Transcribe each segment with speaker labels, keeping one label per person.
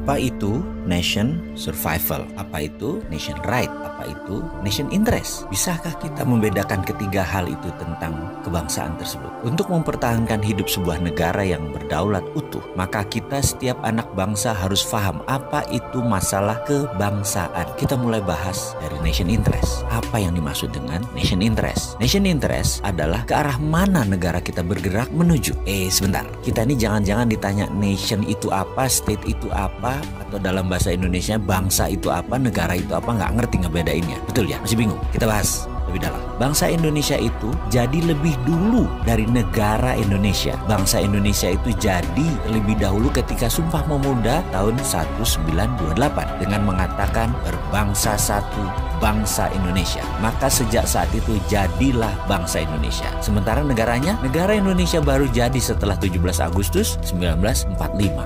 Speaker 1: Apa itu nation survival? Apa itu nation right? Apa itu nation interest? Bisakah kita membedakan ketiga hal itu tentang kebangsaan tersebut? Untuk mempertahankan hidup sebuah negara yang berdaulat utuh, maka kita setiap anak bangsa harus paham apa itu masalah kebangsaan. Kita mulai bahas dari nation interest. Apa yang dimaksud dengan nation interest? Nation interest adalah ke arah mana negara kita bergerak menuju. Sebentar, kita ini jangan-jangan ditanya nation itu apa, state itu apa, atau dalam bahasa Indonesia bangsa itu apa, negara itu apa, nggak ngerti ngebedainnya. Betul ya? Masih bingung? Kita bahas lebih dalam. Bangsa Indonesia itu jadi lebih dulu dari negara Indonesia. Bangsa Indonesia itu jadi lebih dahulu ketika Sumpah Pemuda tahun 1928 dengan mengatakan berbangsa satu, bangsa Indonesia. Maka sejak saat itu jadilah bangsa Indonesia. Sementara negaranya, negara Indonesia baru jadi setelah 17 Agustus 1945.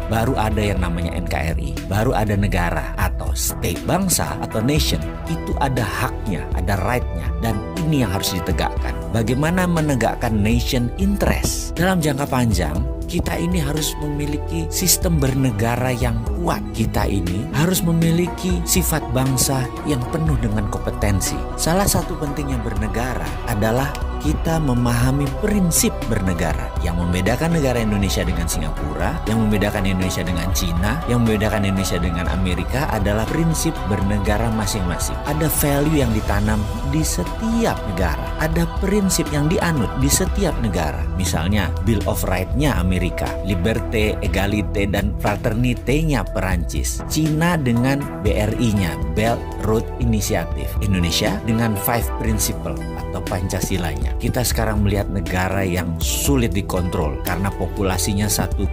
Speaker 1: Baru ada yang namanya NKRI. Baru ada negara atau state. Bangsa atau nation itu ada haknya, ada right-nya. Dan ini yang harus ditegakkan. Bagaimana menegakkan nation interest? Dalam jangka panjang, kita ini harus memiliki sistem bernegara yang kuat. Kita ini harus memiliki sifat bangsa yang penuh dengan kompetensi. Salah satu pentingnya bernegara adalah kita memahami prinsip bernegara. Yang membedakan negara Indonesia dengan Singapura, yang membedakan Indonesia dengan Cina, yang membedakan Indonesia dengan Amerika adalah prinsip bernegara masing-masing. Ada value yang ditanam di setiap negara. Ada prinsip yang dianut di setiap negara. Misalnya Bill of Rights-nya Amerika, Liberté, Égalité, dan Fraternité-nya Perancis. Cina dengan BRI-nya, Belt Road Initiative. Indonesia dengan Five Principle atau Pancasilanya. Kita sekarang melihat negara yang sulit dikontrol karena populasinya 1,5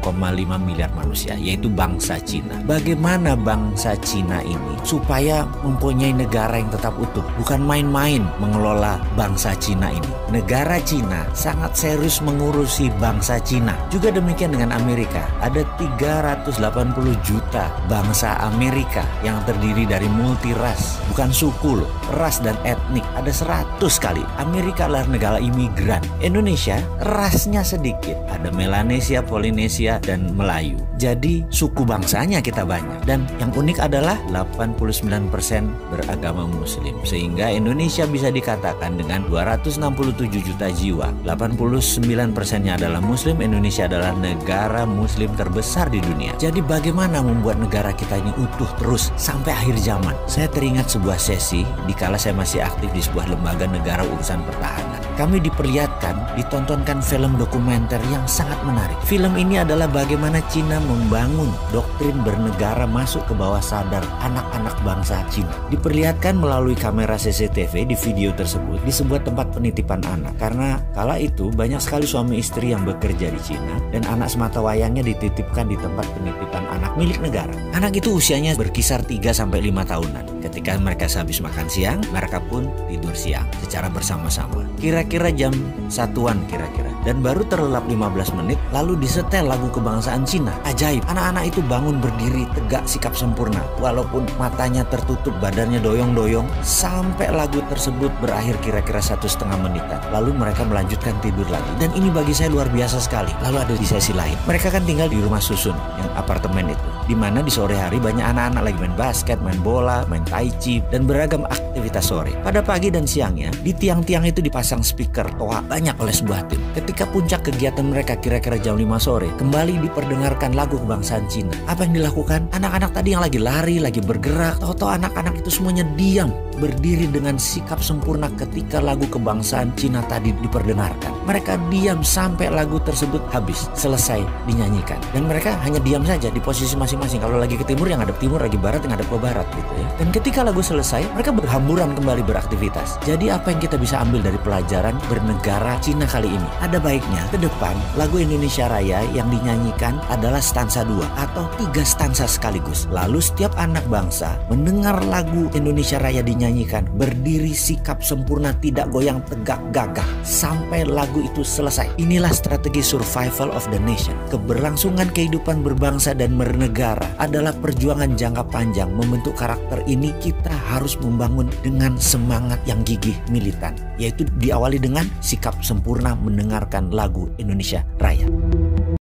Speaker 1: miliar manusia, yaitu bangsa Cina. Bagaimana bangsa Cina ini supaya mempunyai negara yang tetap utuh? Bukan main-main mengelola bangsa Cina ini. Negara Cina sangat serius mengurusi bangsa Cina. Juga demikian dengan Amerika. Ada 380 juta bangsa Amerika yang terdiri dari multiras, bukan suku loh, ras dan etnik. Ada 100 kali. Amerika adalah negara imigran. Indonesia rasnya sedikit. Ada Melanesia, Polinesia, dan Melayu. Jadi suku bangsanya kita banyak. Dan yang unik adalah 89% beragama Muslim. Sehingga Indonesia bisa dikatakan dengan 267 juta jiwa, 89%-nya adalah Muslim. Indonesia adalah negara Muslim terbesar di dunia. Jadi bagaimana membuat negara kita ini utuh terus sampai akhir zaman? Saya teringat sebuah sesi dikala saya masih aktif di sebuah lembaga negara urusan pertahanan. Kami diperlihatkan, ditontonkan film dokumenter yang sangat menarik. Film ini adalah bagaimana Cina membangun doktrin bernegara masuk ke bawah sadar anak-anak bangsa Cina. Diperlihatkan melalui kamera CCTV di video tersebut di sebuah tempat penitipan anak. Karena kala itu banyak sekali suami istri yang bekerja di Cina dan anak sematawayangnya dititipkan di tempat penitipan anak milik negara. Anak itu usianya berkisar 3-5 tahunan. Ketika mereka sehabis makan siang, mereka pun tidur siang secara bersama-sama. Kira-kira jam 1-an kira-kira. Dan baru terlelap 15 menit lalu disetel lagu kebangsaan Cina. Ajaib, anak-anak itu bangun berdiri tegak sikap sempurna. Walaupun matanya tertutup, badannya doyong-doyong. Sampai lagu tersebut berakhir kira-kira 1,5 menitan. Lalu mereka melanjutkan tidur lagi. Dan ini bagi saya luar biasa sekali. Lalu ada di sesi lain. Mereka kan tinggal di rumah susun, yang apartemen itu. Dimana di sore hari banyak anak-anak lagi main basket, main bola, main tai chi, dan beragam aktivitas sore. Pada pagi dan siangnya, di tiang-tiang itu dipasang speaker toa banyak oleh sebuah tim. Ketika puncak kegiatan mereka kira-kira jam 5 sore, kembali diperdengarkan lagu kebangsaan Cina. Apa yang dilakukan? Anak-anak tadi yang lagi lari, lagi bergerak, tahu-tahu anak-anak itu semuanya diam, berdiri dengan sikap sempurna ketika lagu kebangsaan Cina tadi diperdengarkan. Mereka diam sampai lagu tersebut habis, selesai dinyanyikan. Dan mereka hanya diam saja di posisi masing-masing. Kalau lagi ke timur, yang hadap timur, lagi barat, yang hadap ke barat gitu ya. Dan ketika lagu selesai, mereka berhamburan kembali beraktivitas. Jadi apa yang kita bisa ambil dari pelajaran bernegara Cina kali ini? Ada baiknya ke depan lagu Indonesia Raya yang dinyanyikan adalah stansa 2 atau 3 stansa sekaligus. Lalu setiap anak bangsa mendengar lagu Indonesia Raya dinyanyikan, berdiri sikap sempurna, tidak goyang, tegak, gagah sampai lagu itu selesai. Inilah strategi survival of the nation. Keberlangsungan kehidupan berbangsa dan bernegara adalah perjuangan jangka panjang. Membentuk karakter ini kita harus membangun dengan semangat yang gigih militan, yaitu diawali dengan sikap sempurna mendengarkan lagu Indonesia Raya.